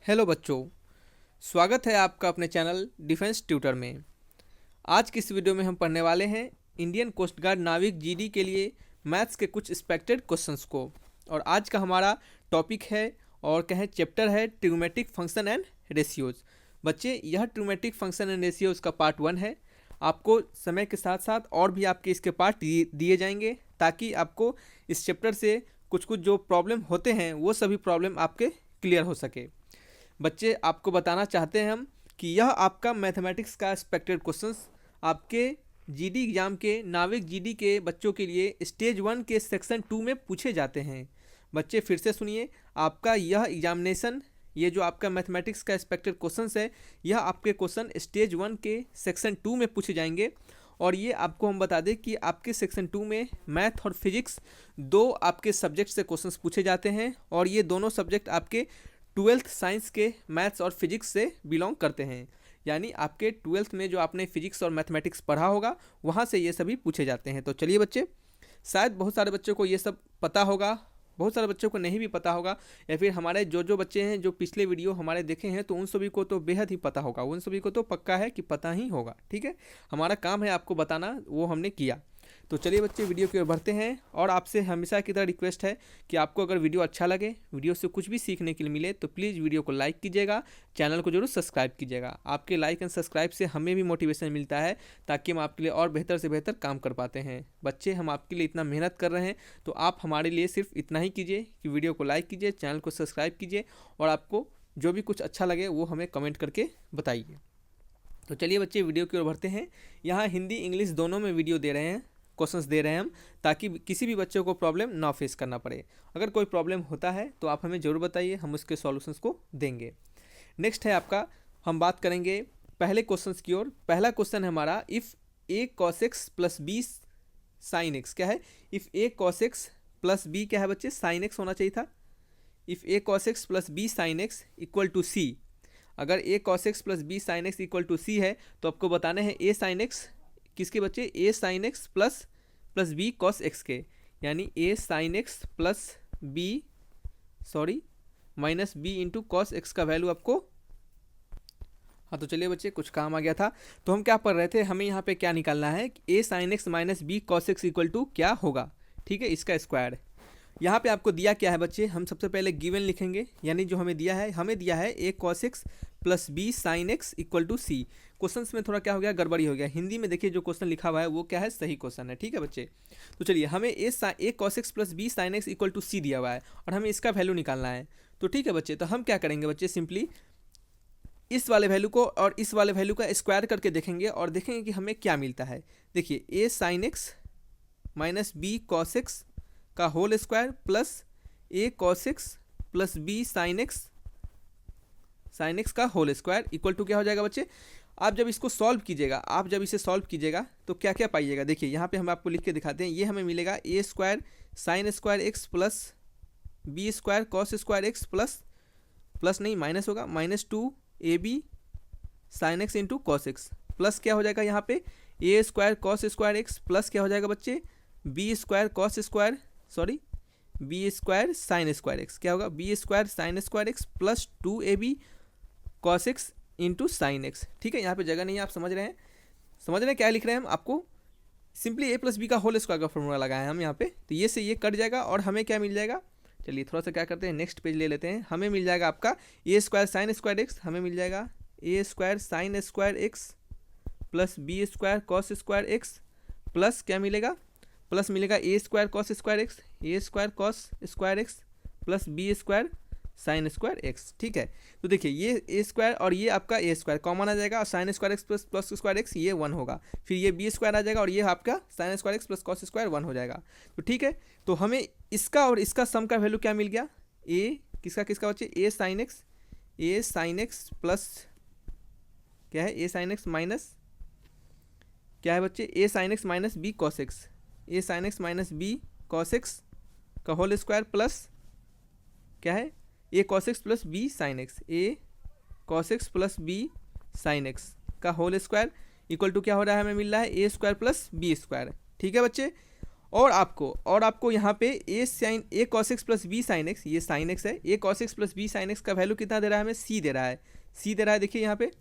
Hello बच्चों, स्वागत है आपका अपने चैनल डिफेंस ट्यूटर में। आज की इस वीडियो में हम पढ़ने वाले हैं इंडियन कोस्ट गार्ड नाविक जीडी के लिए मैथ्स के कुछ एक्सपेक्टेड क्वेश्चंस को। और आज का हमारा टॉपिक है और कहें चैप्टर है ट्रिग्नोमेट्रिक फंक्शन एंड रेशियोज। बच्चे, यह ट्रिग्नोमेट्रिक फंक्शन एंड रेशियोज का पार्ट 1 है। आपको समय के साथ साथ और भी आपके इसके पार्ट दिए जाएंगे ताकि आपको इस चैप्टर से कुछ कुछ जो प्रॉब्लम होते हैं वो सभी प्रॉब्लम आपके क्लियर हो सके। बच्चे, आपको बताना चाहते हैं हम कि यह आपका मैथमेटिक्स का एक्सपेक्टेड क्वेश्चंस आपके जीडी एग्जाम के नाविक जीडी के बच्चों के लिए स्टेज 1 के सेक्शन 2 में पूछे जाते हैं। बच्चे फिर से सुनिए, आपका यह एग्जामिनेशन, ये जो आपका मैथमेटिक्स का एक्सपेक्टेड क्वेश्चंस है, यह आपके क्वेश्चन स्टेज 1 के सेक्शन 2 में पूछे जाएंगे। और ये आपको हम बता दें कि आपके सेक्शन 2 में मैथ और फिजिक्स दो आपके सब्जेक्ट से क्वेश्चंस पूछे जाते हैं और ये दोनों सब्जेक्ट आपके 12th साइंस के मैथ्स और फिजिक्स से बिलोंग करते हैं। यानी आपके 12th में जो आपने फिजिक्स और मैथमेटिक्स पढ़ा होगा वहाँ से ये सभी पूछे जाते हैं। तो चलिए बच्चे, शायद बहुत सारे बच्चों को ये सब पता होगा, बहुत सारे बच्चों को नहीं भी पता होगा, या फिर हमारे जो बच्चे हैं जो पिछले वीडियो हमारे देखे हैं तो उन सभी को तो बेहद ही पता होगा, उन सभी को तो पक्का है कि पता ही होगा। ठीक है, हमारा काम है आपको बताना, वो हमने किया। तो चलिए बच्चे, वीडियो की ओर बढ़ते हैं। और आपसे हमेशा की तरह रिक्वेस्ट है कि आपको अगर वीडियो अच्छा लगे, वीडियो से कुछ भी सीखने के लिए मिले, तो प्लीज़ वीडियो को लाइक कीजिएगा, चैनल को जरूर सब्सक्राइब कीजिएगा। आपके लाइक एंड सब्सक्राइब से हमें भी मोटिवेशन मिलता है ताकि हम आपके लिए और बेहतर से बेहतर काम कर पाते हैं। बच्चे, हम आपके लिए इतना मेहनत कर रहे हैं तो आप हमारे लिए सिर्फ इतना ही कीजिए कि वीडियो को लाइक कीजिए, चैनल को सब्सक्राइब कीजिए और आपको जो भी कुछ अच्छा लगे वो हमें कमेंट करके बताइए। तो चलिए बच्चे, वीडियो की ओर बढ़ते हैं। यहाँ हिंदी इंग्लिश दोनों में वीडियो दे रहे हैं, क्वेश्चंस दे रहे हैं हम, ताकि किसी भी बच्चे को प्रॉब्लम ना फेस करना पड़े। अगर कोई प्रॉब्लम होता है तो आप हमें ज़रूर बताइए, हम उसके सॉल्यूशंस को देंगे। नेक्स्ट है आपका, हम बात करेंगे पहले क्वेश्चंस की ओर। पहला क्वेश्चन है हमारा, if A cos x plus B sine X. क्या है? If A cos x plus B क्या है बच्चे? साइन एक्स होना चाहिए था। If A cos x plus B sine x equal to C. अगर A cos x plus B sine x equal to C है तो आपको बताने हैं ए साइन एक्स किसके बच्चे? ए sine X plus B cos X के, यानी A sine X plus B minus B into cos x का वैल्यू आपको। हाँ, तो चलिए बच्चे, कुछ काम आ गया था। तो हम क्या पढ़ रहे थे, हमें यहाँ पे क्या निकालना है कि A sine x minus B cos X equal to क्या होगा। ठीक है, इसका स्क्वायर। यहाँ पे आपको दिया क्या है बच्चे? हम सबसे पहले गिवन लिखेंगे, यानी जो हमें दिया है a cos x plus B sine x equal to c. Question में थोड़ा क्या हो गया, गड़बड़ी हो गया। हिंदी में देखिए जो क्वेश्चन लिखा हुआ है वो क्या है, सही क्वेश्चन है। ठीक है बच्चे, तो चलिए, हमें a cos x plus B sine x equal to c दिया हुआ है और हमें इसका वैल्यू निकालना है। तो ठीक है बच्चे, तो हम क्या करेंगे बच्चे, सिंपली इस वाले वैल्यू को और इस वाले वैल्यू का स्क्वायर करके देखेंगे और देखेंगे कि हमें क्या मिलता है। देखिए, a sine x minus B cos x का whole square plus a cos x plus B sine x का होल स्क्वायर इक्वल टू क्या हो जाएगा बच्चे? आप जब इसको सॉल्व कीजिएगा, इसे सॉल्व कीजिएगा तो क्या क्या पाइएगा। देखिए, यहाँ पे हम आपको लिख के दिखाते हैं। ये हमें मिलेगा a square sine square x plus b square cos square x plus नहीं, माइनस होगा, minus 2ab sine x into cos x plus क्या हो जाएगा यहाँ पे, a square cos square x plus क्या हो जाएगा बच्चे, b square cos square b square sine square x. क्या होगा? B square sine square x plus 2ab cos x into sine x. ठीक है, यहाँ पे जगह नहीं है, आप समझ रहे हैं क्या लिख रहे हैं हम? आपको सिंपली ए प्लस बी का होल स्क्वायर का फॉर्मूला लगाया है हम यहाँ पे। तो ये से ये कट जाएगा और हमें क्या मिल जाएगा, चलिए थोड़ा सा क्या करते हैं, नेक्स्ट पेज ले लेते हैं। हमें मिल जाएगा आपका a square sine square x, हमें मिल जाएगा a square sine square x plus b square cos square x plus क्या मिलेगा, प्लस मिलेगा a square cos square x plus b square sine square x. ठीक है, तो देखिए ये ए स्क्वायर और ये आपका ए स्क्वायर कॉमन आ जाएगा और sign square x plus square x ये 1 होगा। फिर ये बी स्क्वायर आ जाएगा और ये आपका sign square x plus cos square 1 हो जाएगा। तो ठीक है, तो हमें इसका और इसका सम का वैल्यू क्या मिल गया, ए किसका बच्चे, ए साइन एक्स प्लस क्या है, ए साइन एक्स माइनस क्या है बच्चे, ए sine x minus B cos x, a sine x minus B cos x का होल स्क्वायर प्लस क्या है, a cos x plus B sine x, a cos x plus B sine x का whole square equal to क्या हो रहा है, हमें मिल रहा है a square plus b square. ठीक है बच्चे, और आपको यहाँ पे a cos x plus B sine x, ये साइन एक्स है, a cos x plus B sine x का वैल्यू कितना दे रहा है हमें, सी दे रहा है, सी दे रहा है। देखिए यहाँ पे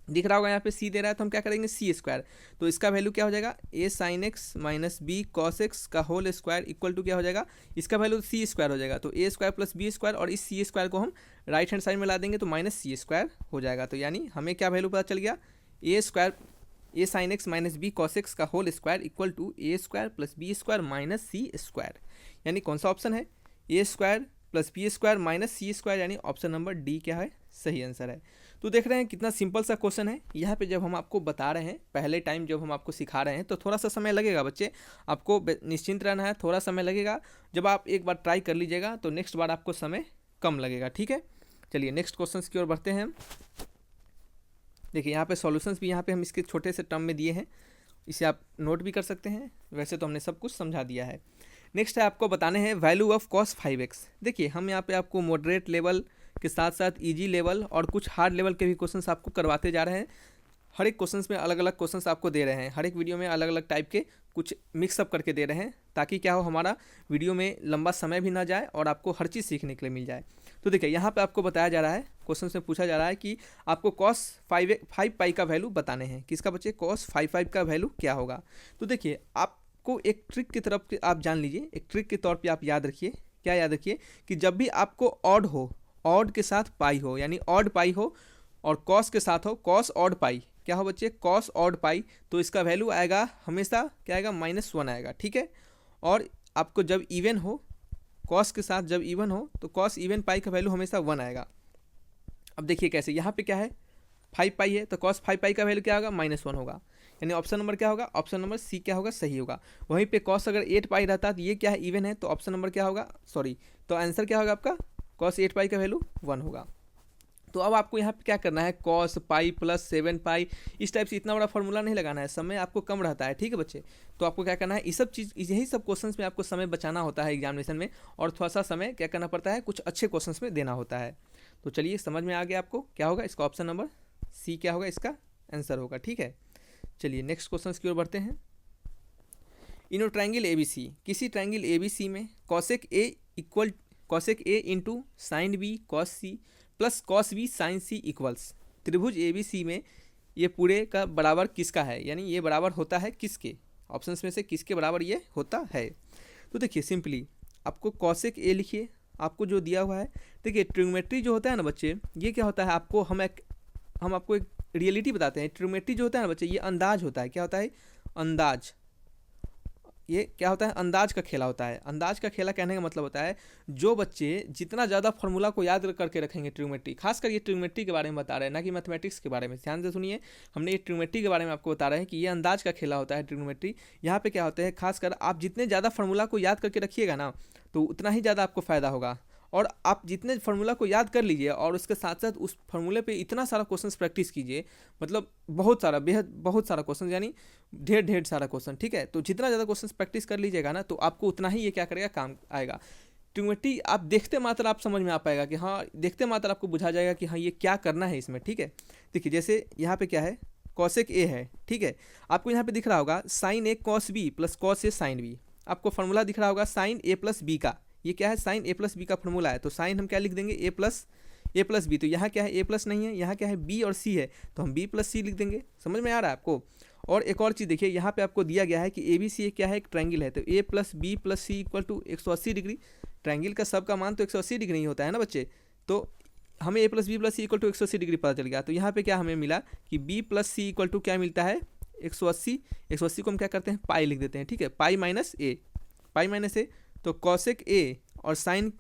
दिख रहा होगा, यहाँ पे सी दे रहा है, तो हम क्या करेंगे सी स्क्वायर, तो इसका वैल्यू क्या हो जाएगा, a sine x minus B cos x का होल स्क्वायर इक्वल टू क्या हो जाएगा, इसका वैल्यू सी स्क्वायर हो जाएगा। तो ए स्क्वायर प्लस बी स्क्वायर और इस सी स्क्वायर को हम राइट हैंड साइड में ला देंगे तो माइनस सी स्क्वायर हो जाएगा। तो यानी हमें क्या वैल्यू पता चल गया, a square a sine x minus B cos x का whole square equal to a square plus b square minus c square. यानी कौन सा ऑप्शन है, a square plus b square minus c square, यानी option number d क्या है, सही answer है। तो देख रहे हैं कितना सिंपल सा क्वेश्चन है। यहाँ पे जब हम आपको बता रहे हैं, पहले टाइम जब हम आपको सिखा रहे हैं तो थोड़ा सा समय लगेगा बच्चे, आपको निश्चिंत रहना है, थोड़ा समय लगेगा। जब आप एक बार ट्राई कर लीजिएगा तो नेक्स्ट बार आपको समय कम लगेगा, ठीक है। चलिए नेक्स्ट क्वेश्चन की ओर बढ़ते हैं। देखिए यहाँ पे सॉल्यूशंस भी यहाँ पे हम इसके छोटे से टर्म में दिए हैं, इसे आप नोट भी कर सकते हैं, वैसे तो हमने सब कुछ समझा दिया है। नेक्स्ट है आपको बताने हैं वैल्यू ऑफ कॉस 5x। देखिए हम यहाँ पे आपको मॉडरेट लेवल के साथ साथ इजी लेवल और कुछ हार्ड लेवल के भी क्वेश्चंस आपको करवाते जा रहे हैं। हर एक क्वेश्चंस में अलग अलग क्वेश्चंस आपको दे रहे हैं, हर एक वीडियो में अलग अलग टाइप के कुछ मिक्सअप करके दे रहे हैं, ताकि क्या हो, हमारा वीडियो में लंबा समय भी ना जाए और आपको हर चीज़ सीखने के लिए मिल जाए। तो देखिए यहाँ पे आपको बताया जा रहा है, क्वेश्चन में पूछा जा रहा है कि आपको कॉस 5 पाई का वैल्यू बताने हैं। किसका बच्चे, कॉस 5 का वैल्यू क्या होगा। तो देखिए आपको एक ट्रिक की तरफ आप जान लीजिए, एक ट्रिक के तौर पर आप याद रखिए, क्या याद रखिए कि जब भी आपको ऑड हो, ऑड के साथ पाई हो, यानी ऑड पाई हो और कॉस के साथ हो, कॉस ऑड पाई, क्या हो बच्चे, कॉस ऑड पाई, तो इसका वैल्यू आएगा हमेशा क्या आएगा, -1 आएगा, ठीक है। और आपको जब इवन हो, कॉस के साथ जब इवन हो तो कॉस इवन पाई का वैल्यू हमेशा 1 आएगा। अब देखिए कैसे, यहाँ पे क्या है 5 पाई है, तो कॉस 5 पाई का वैल्यू क्या होगा, -1 होगा, यानी ऑप्शन नंबर क्या होगा, ऑप्शन नंबर सी क्या होगा, सही होगा। वहीं पे कॉस अगर 8 पाई रहता तो ये क्या है, इवन है, तो ऑप्शन नंबर क्या होगा, सॉरी, तो आंसर क्या होगा आपका, कॉस 8 पाई का वैल्यू 1 होगा। तो अब आपको यहाँ पे क्या करना है, कॉस पाई प्लस 7 पाई, इस टाइप से इतना बड़ा फॉर्मूला नहीं लगाना है, समय आपको कम रहता है, ठीक है बच्चे। तो आपको क्या करना है, ये सब चीज़, यही सब क्वेश्चंस में आपको समय बचाना होता है एग्जामिनेशन में, और थोड़ा सा समय क्या करना पड़ता है, कुछ अच्छे क्वेश्चंस में देना होता है। तो चलिए समझ में आ गया आपको, क्या होगा इसका ऑप्शन नंबर सी क्या होगा, इसका आंसर होगा, ठीक है। चलिए नेक्स्ट क्वेश्चन की ओर बढ़ते हैं। इन ट्रायंगल ABC, किसी ट्रायंगल ABC में cosec A into sine B cos C plus cos B sine C equals, त्रिभुज ABC में ये पूरे का बराबर किसका है, यानी ये बराबर होता है किसके, ऑप्शंस में से किसके बराबर ये होता है। तो देखिए सिंपली आपको कॉसेक ए लिखिए, आपको जो दिया हुआ है, देखिए ट्रिग्नोमेट्री जो होता है ना बच्चे, ये क्या होता है, आपको हम आपको एक रियलिटी बताते हैं। ट्रिग्नोमेट्री जो होता है ना बच्चे, ये अंदाज होता है, क्या होता है, अंदाज, ये क्या होता है, अंदाज का खेला होता है। अंदाज का खेला कहने का मतलब होता है, जो बच्चे जितना ज़्यादा फार्मूला को याद करके रखेंगे ट्रिग्नोमेट्री, खासकर ये ट्रिग्नोमेट्री के बारे में बता रहे हैं, ना कि मैथमेटिक्स के बारे में, ध्यान से सुनिए, हमने ये ट्रिग्नोमेट्री के बारे में आपको बता रहे हैं कि ये अंदाज का खेला होता है ट्रिग्नोमेट्री। यहाँ पे क्या होता है, खासकर आप जितने ज़्यादा फार्मूला को याद करके रखिएगा ना, तो उतना ही ज़्यादा आपको फ़ायदा होगा। और आप जितने फार्मूला को याद कर लीजिए और उसके साथ साथ उस फार्मूले पे इतना सारा क्वेश्चंस प्रैक्टिस कीजिए, मतलब बहुत सारा, बेहद बहुत सारा क्वेश्चन, यानी ढेर सारा क्वेश्चन, ठीक है। तो जितना ज़्यादा क्वेश्चंस प्रैक्टिस कर लीजिएगा ना, तो आपको उतना ही ये क्या करेगा, काम आएगा। ट्रिग्नोमेट्री आप देखते मात्र आप समझ में आ पाएगा कि हाँ, देखते मात्र आपको बुझा जाएगा कि हाँ ये क्या करना है इसमें, ठीक है। देखिए जैसे यहाँ पे क्या है, कॉसेक ए है, ठीक है, आपको यहाँ पे दिख रहा होगा sign A cos B plus cos A sine B, आपको फार्मूला दिख रहा होगा साइन ए प्लस बी का, ये क्या है, साइन ए प्लस बी का फॉर्मूला है। तो साइन हम क्या लिख देंगे, ए प्लस बी, तो यहाँ क्या है, ए प्लस नहीं है, यहाँ क्या है, बी और सी है, तो हम बी प्लस सी लिख देंगे। समझ में आ रहा है आपको। और एक और चीज़ देखिए, यहाँ पे आपको दिया गया है कि ABC क्या है, एक ट्रायंगल है, तो a plus b plus C equal to 180 degree. Triangle का सबका मान तो 180 डिग्री ही होता है ना बच्चे, तो हमें a plus b plus C equal to 180 degree पता चल गया। तो यहाँ पे क्या हमें मिला कि B plus C equal to क्या मिलता है, 180। 180 को हम क्या करते हैं, पाई लिख देते हैं, ठीक है, पाई माइनस ए, तो कॉसेक ए और साइन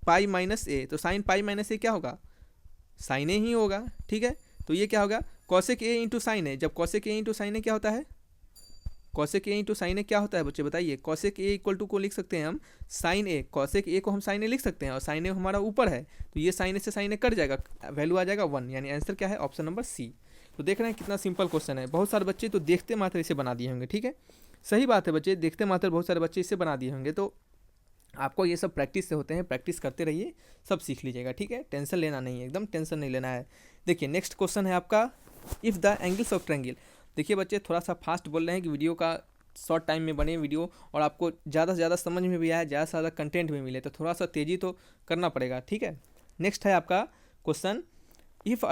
पाई माइनस ए, तो साइन पाई माइनस ए क्या होगा, साइन ए ही होगा, ठीक है। तो ये क्या होगा, कॉसेक ए इंटू साइन ए, जब कॉसेक ए इंटू साइन ए क्या होता है, कॉसेक ए इंटू साइन ए क्या होता है बच्चे बताइए, कॉसेक ए इक्वल टू को लिख सकते हैं हम साइन ए, कॉसेक ए को हम साइन ए लिख सकते हैं, और साइन ए हमारा ऊपर है, तो ये साइन ए से साइन ए कट जाएगा, वैल्यू आ जाएगा 1, यानी आंसर क्या है, ऑप्शन नंबर सी। तो देख रहे हैं कितना सिंपल क्वेश्चन है, बहुत सारे बच्चे तो देखते मात्र इसे बना दिए होंगे, ठीक है, सही बात है बच्चे, देखते मात्र बहुत सारे बच्चे इसे बना दिए होंगे। तो आपको ये सब प्रैक्टिस से होते हैं, प्रैक्टिस करते रहिए, सब सीख लीजिएगा, ठीक है, टेंशन लेना नहीं है, एकदम टेंशन नहीं लेना है। देखिए नेक्स्ट क्वेश्चन है आपका, if the angles of triangle. देखिए बच्चे थोड़ा सा फास्ट बोल रहे हैं कि वीडियो का शॉर्ट टाइम में बने वीडियो और आपको ज़्यादा से ज़्यादा समझ में भी आए, ज़्यादा से ज़्यादा कंटेंट भी मिले, तो थोड़ा सा तेज़ी तो करना पड़ेगा, ठीक है। नेक्स्ट है आपका question, if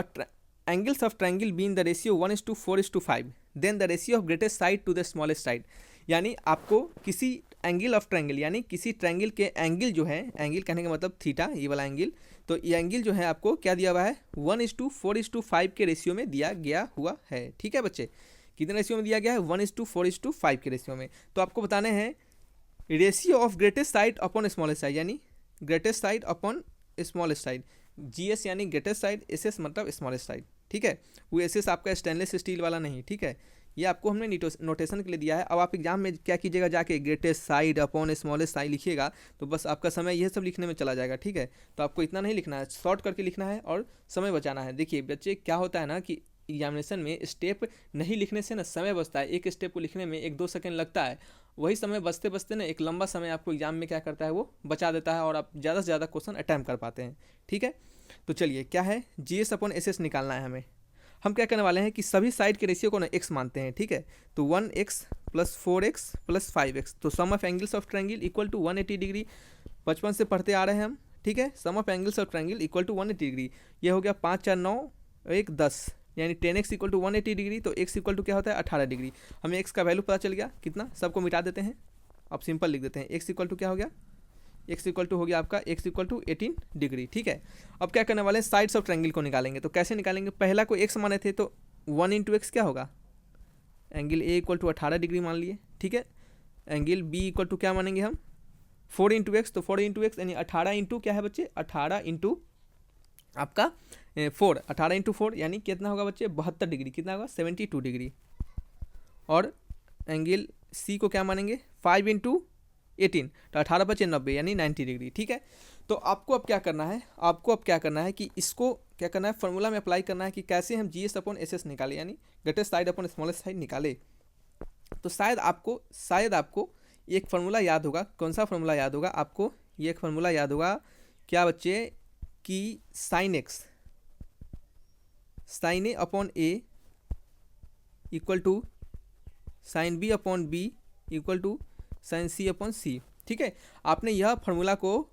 angles of triangle be in the ratio 1:4:5 then the ratio of greatest side to the smallest side. यानी आपको किसी एंगल ऑफ ट्रायंगल, यानी किसी ट्रायंगल के एंगल जो है, एंगल कहने का मतलब थीटा, ये वाला एंगल, तो ये एंगल जो है आपको क्या दिया हुआ है 1:4:5 के रेशियो में दिया गया हुआ है, ठीक है बच्चे। कितने रेशियो में दिया गया है 1:4:5 के रेशियो में। तो आपको बताने हैं ratio of greatest side upon smallest side, यानी greatest side upon smallest side. GS यानी ग्रेटेस्ट साइड, SS मतलब स्मॉलेस्ट साइड, ठीक है। वो SS आपका स्टेनलेस स्टील वाला नहीं, ठीक है। ये आपको हमने नोटेशन के लिए दिया है। अब आप एग्जाम में क्या कीजिएगा, जाके greatest side upon smallest side लिखिएगा तो बस आपका समय यह सब लिखने में चला जाएगा, ठीक है। तो आपको इतना नहीं लिखना है, शॉर्ट करके लिखना है और समय बचाना है। देखिए बच्चे क्या होता है ना कि एग्जामिनेशन में स्टेप नहीं लिखने से ना समय बचता है, एक स्टेप को लिखने में 1-2 सेकंड लगता है, वही समय बचते बचते ना एक लंबा समय आपको एग्जाम में क्या करता है वो बचा देता है और आप ज़्यादा से ज़्यादा क्वेश्चन अटैम्प्ट कर पाते हैं, ठीक है। तो चलिए क्या है GS अपॉन SS निकालना है हमें। हम क्या करने वाले हैं कि सभी साइड के रेशियो को ना x मानते हैं, ठीक है। तो 1x + 4x + 5x, तो sum of angles of triangle equal to 180 degree. बचपन से पढ़ते आ रहे हैं हम, ठीक है। Sum of angles of triangle equal to 180 degree. ये हो गया 5 4 9 1 10, यानी 10x इक्वल टू 180 डिग्री। तो x इक्वल टू क्या होता है 18 डिग्री। हमें x का वैल्यू पता चल गया कितना, सबको मिटा देते हैं, अब सिंपल लिख देते हैं। x इक्वल टू क्या हो गया, x इक्वल टू हो गया आपका x इक्वल टू 18 डिग्री, ठीक है। अब क्या करने वाले हैं, साइड्स ऑफ ट्रायंगल को निकालेंगे। तो कैसे निकालेंगे, पहला को x माने थे तो 1 × x क्या होगा, angle A equal to 18 degree मान लिए, ठीक है। एंगल B इक्वल टू क्या मानेंगे हम 4 × x, तो 4 × x यानी 18 इंटू क्या है बच्चे, 18 इंटू आपका 4, 18 × 4 यानी कितना होगा बच्चे 72 डिग्री, कितना होगा 72 डिग्री। और एंगल C को क्या मानेंगे 5 × 18, तो 18 × 5 = 90 यानी 90 डिग्री, ठीक है। तो आपको अब क्या करना है, आपको अब क्या करना है कि इसको क्या करना है, फॉर्मूला में अप्लाई करना है कि कैसे हम GS अपॉन SS निकाले, यानी greatest side upon smallest side निकाले। तो शायद आपको एक फार्मूला याद होगा। कौन सा फार्मूला याद होगा आपको, ये एक फार्मूला याद होगा क्या बच्चे कि sin A upon A equal to sin B upon B equal to sin C upon C, ठीक है। आपने यह फार्मूला को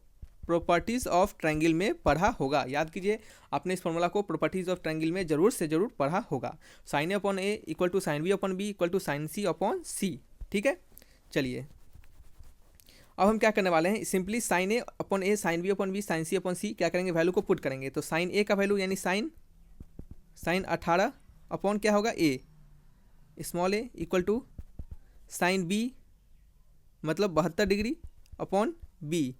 प्रॉपर्टीज़ ऑफ ट्रायंगल में पढ़ा होगा, याद कीजिए आपने इस फार्मूला को प्रॉपर्टीज़ ऑफ ट्रायंगल में जरूर से जरूर पढ़ा होगा। sin A upon A equal to sin B upon B equal to sin C upon C, ठीक है। चलिए अब हम क्या करने वाले हैं, simply sin A upon A sin B upon B sin C upon C क्या करेंगे, वैल्यू को पुट करेंगे। तो sin A का वैल्यू यानी sin 18 अपॉन क्या होगा A small a equal to sin B मतलब 72 डिग्री अपॉन B,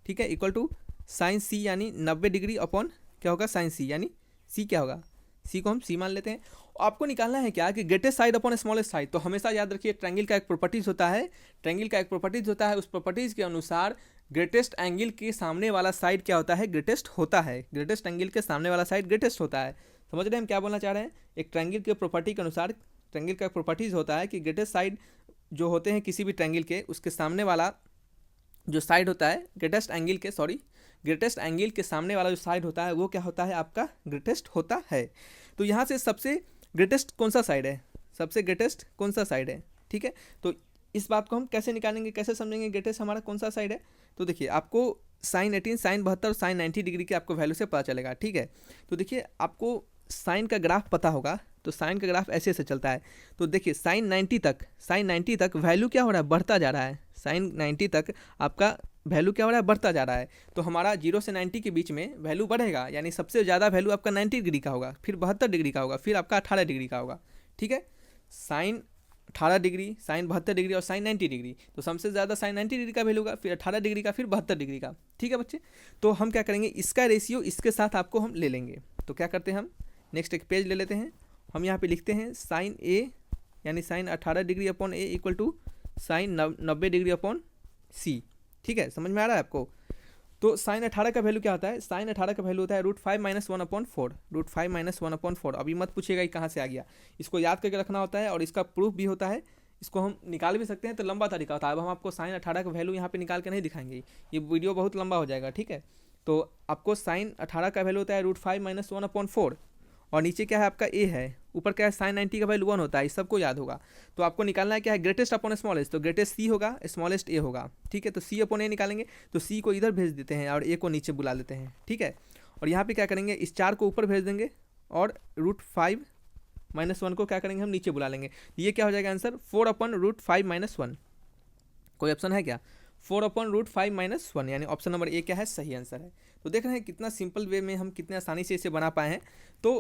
ठीक है, इक्वल टू sin C यानी 90 डिग्री अपॉन क्या होगा sin C, यानी C क्या होगा, C को हम C मान लेते हैं। आपको निकालना है क्या कि greatest side upon smallest side. तो हमेशा याद रखिए ट्रायंगल का एक प्रॉपर्टीज होता है, उस प्रॉपर्टीज के अनुसार ग्रेटेस्ट एंगल के सामने वाला साइड क्या होता है, ग्रेटेस्ट होता है। ग्रेटेस्ट एंगल के सामने वाला साइड ग्रेटेस्ट होता है। समझ रहे हैं हम क्या बोलना चाह रहे हैं, एक ट्रायंगल के प्रॉपर्टी के अनुसार ट्रायंगल का प्रॉपर्टीज होता है कि ग्रेटेस्ट साइड जो होते हैं किसी भी ट्रायंगल के, उसके सामने वाला जो साइड होता है ग्रेटेस्ट एंगल के सामने वाला जो साइड होता है वो क्या होता है आपका ग्रेटेस्ट होता है। तो यहाँ से सबसे ग्रेटेस्ट कौन सा साइड है, ठीक है। तो इस बात को हम कैसे निकालेंगे, कैसे समझेंगे ग्रेटेस्ट हमारा कौन सा साइड है। तो देखिए आपको sin 18 sin 72 और sin 90 डिग्री के आपको वैल्यू से पता चलेगा, ठीक है। तो देखिए आपको साइन का ग्राफ पता होगा, तो साइन का ग्राफ ऐसे चलता है। तो देखिए sin 90 तक वैल्यू क्या हो रहा है, बढ़ता जा रहा है। sin 90 तक आपका वैल्यू क्या हो रहा है, बढ़ता जा रहा है। तो हमारा 0 से 90 के बीच में वैल्यू बढ़ेगा, यानी सबसे ज़्यादा वैल्यू आपका 90 डिग्री का होगा, फिर 72 डिग्री का होगा, फिर आपका 18 डिग्री का होगा, ठीक है। साइन 18 डिग्री, साइन 72 डिग्री और साइन 90 डिग्री। तो सबसे ज़्यादा साइन 90 डिग्री का वैल्यू होगा, फिर 18 डिग्री का, फिर 72 डिग्री का, ठीक है बच्चे। तो हम क्या करेंगे, इसका रेशियो इसके साथ आपको हम ले लेंगे। तो क्या करते हैं हम, नेक्स्ट एक पेज ले लेते हैं, हम यहाँ पे लिखते हैं साइन A यानी sine 18 degree upon A equal to sine 90 degree upon C, ठीक है। समझ में आ रहा है आपको। तो साइन 18 का वैल्यू क्या होता है, साइन 18 का वैल्यू होता है √5 - 1/4। अभी मत पूछिएगा कि कहाँ से आ गया, इसको याद करके रखना होता है और इसका प्रूफ भी होता है। इसको हम निकाल भी सकते हैं, तो लंबा तरीका होता है। अब हम आपको साइन 18 का वैल्यू यहाँ पे निकाल के नहीं दिखाएंगे, ये वीडियो बहुत लंबा हो जाएगा, ठीक है। तो आपको साइन 18 का वैल्यू होता है √5 - 1/4 और नीचे क्या है आपका A है ऊपर क्या है साइन 90 का वैल्यू 1 होता है, इस सबको याद होगा। तो आपको निकालना है क्या है ग्रेटेस्ट अपॉन स्मॉलेस्ट, तो ग्रेटेस्ट सी होगा, स्मॉलेस्ट ए होगा, ठीक है। तो सी अपॉन ए निकालेंगे, तो सी को इधर भेज देते हैं और ए को नीचे बुला लेते हैं, ठीक है। और यहाँ पे क्या करेंगे, इस 4 को ऊपर भेज देंगे और √5 - 1 को क्या करेंगे हम नीचे बुला लेंगे। ये क्या हो जाएगा आंसर 4/√5 - 1। कोई ऑप्शन है क्या 4/√5 - 1, यानी ऑप्शन नंबर ए क्या है सही आंसर है। तो देख रहे हैं कितना सिंपल वे में हम कितने आसानी से इसे बना पाए हैं। तो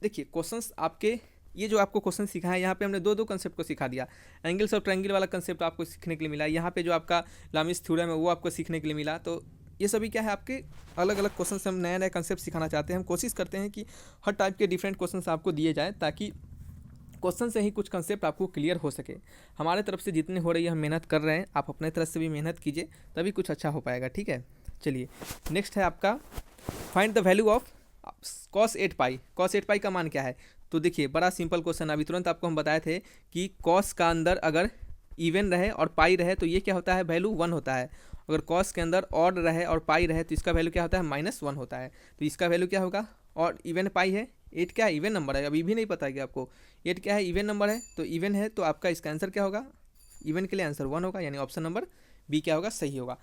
देखिए क्वेश्चंस आपके ये जो आपको क्वेश्चन सिखा है, यहाँ पे हमने दो कंसेप्ट को सिखा दिया। एंगल्स और ट्रायंगल वाला कंसेप्ट आपको सीखने के लिए मिला, यहाँ पे जो आपका लामिस थ्योरम है वो आपको सीखने के लिए मिला। तो ये सभी क्या है आपके अलग अलग क्वेश्चन से हम नया नया कंसेप्ट सिखाना चाहते हैं। हम कोशिश करते हैं कि हर टाइप के डिफरेंट क्वेश्चन आपको दिए जाए, ताकि क्वेश्चन से ही कुछ कंसेप्ट आपको क्लियर हो सके। हमारे तरफ से जितनी हो रही है हम मेहनत कर रहे हैं, आप अपने तरफ से भी मेहनत कीजिए, तभी कुछ अच्छा हो पाएगा, ठीक है। चलिए नेक्स्ट है आपका find the value of cos 8π। cos 8π का मान क्या है, तो देखिए बड़ा सिंपल क्वेश्चन, अभी तुरंत आपको हम बताए थे कि cos का अंदर अगर इवन रहे और पाई रहे तो ये क्या होता है वैल्यू 1 होता है। अगर cos के अंदर ऑड रहे और पाई रहे तो इसका वैल्यू क्या होता है -1 होता है। तो इसका वैल्यू क्या होगा, और इवन पाई है, 8 क्या है इवन नंबर है, अभी भी नहीं पता है कि आपको 8 क्या है इवन नंबर है, तो इवन है तो आपका इसका आंसर क्या होगा, इवन के लिए आंसर 1 होगा, यानी ऑप्शन नंबर बी क्या होगा सही होगा।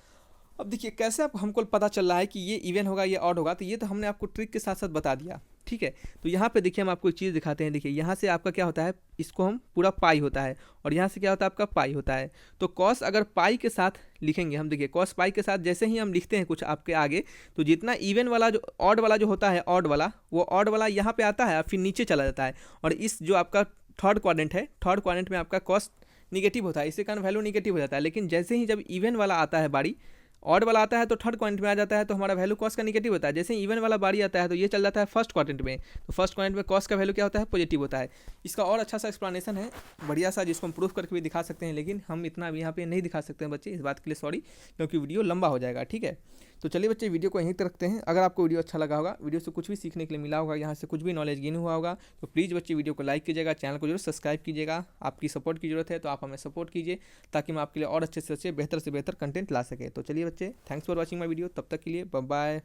अब देखिए कैसे आप हमको पता चल रहा है कि ये इवन होगा ये ऑड होगा, तो ये तो हमने आपको ट्रिक के साथ साथ बता दिया, ठीक है। तो यहाँ पे देखिए हम आपको एक चीज़ दिखाते हैं। देखिए यहाँ से आपका क्या होता है, इसको हम पूरा पाई होता है और यहाँ से क्या होता है आपका पाई होता है। तो कॉस अगर पाई के साथ लिखेंगे हम, देखिए कॉस पाई के साथ जैसे ही हम लिखते हैं कुछ आपके आगे, तो जितना इवन वाला जो ऑड वाला जो होता है ऑड वाला, वो ऑड वाला यहाँ पे आता है और फिर नीचे चला जाता है। और इस जो आपका थर्ड क्वाड्रेंट है, थर्ड क्वाड्रेंट में आपका कॉस निगेटिव होता है, इसके कारण वैल्यू निगेटिव हो जाता है। लेकिन जैसे ही जब इवन वाला आता है बारी, ऑड वाला आता है तो थर्ड क्वाड्रेंट में आ जाता है, तो हमारा वैल्यू कॉस का निगेटिव होता है। जैसे ही इवन वाला बारी आता है तो ये चल जाता है फर्स्ट क्वाड्रेंट में, तो फर्स्ट क्वाड्रेंट में कॉस का वैल्यू क्या होता है पॉजिटिव होता है। इसका और अच्छा सा एक्सप्लेनेशन है बढ़िया सा, जिसको हम प्रूफ करके भी दिखा सकते हैं, लेकिन हम इतना अभी यहाँ पे नहीं दिखा सकते हैं बच्चे, इस बात के लिए सॉरी, क्योंकि वीडियो लंबा हो जाएगा, ठीक है। तो चलिए बच्चे वीडियो को यहीं तक रखते हैं। अगर आपको वीडियो अच्छा लगा होगा, वीडियो से कुछ भी सीखने के लिए मिला होगा, यहाँ से कुछ भी नॉलेज गेन हुआ होगा, तो प्लीज़ बच्चे वीडियो को लाइक कीजिएगा, चैनल को जरूर सब्सक्राइब कीजिएगा। आपकी सपोर्ट की जरूरत है तो आप हमें सपोर्ट कीजिए, ताकि हम आपके लिए और अच्छे से अच्छे बेहतर से बेहतर कंटेंट ला सके। तो चलिए बच्चे, thanks for watching my video, तब तक के लिए बाय बाय।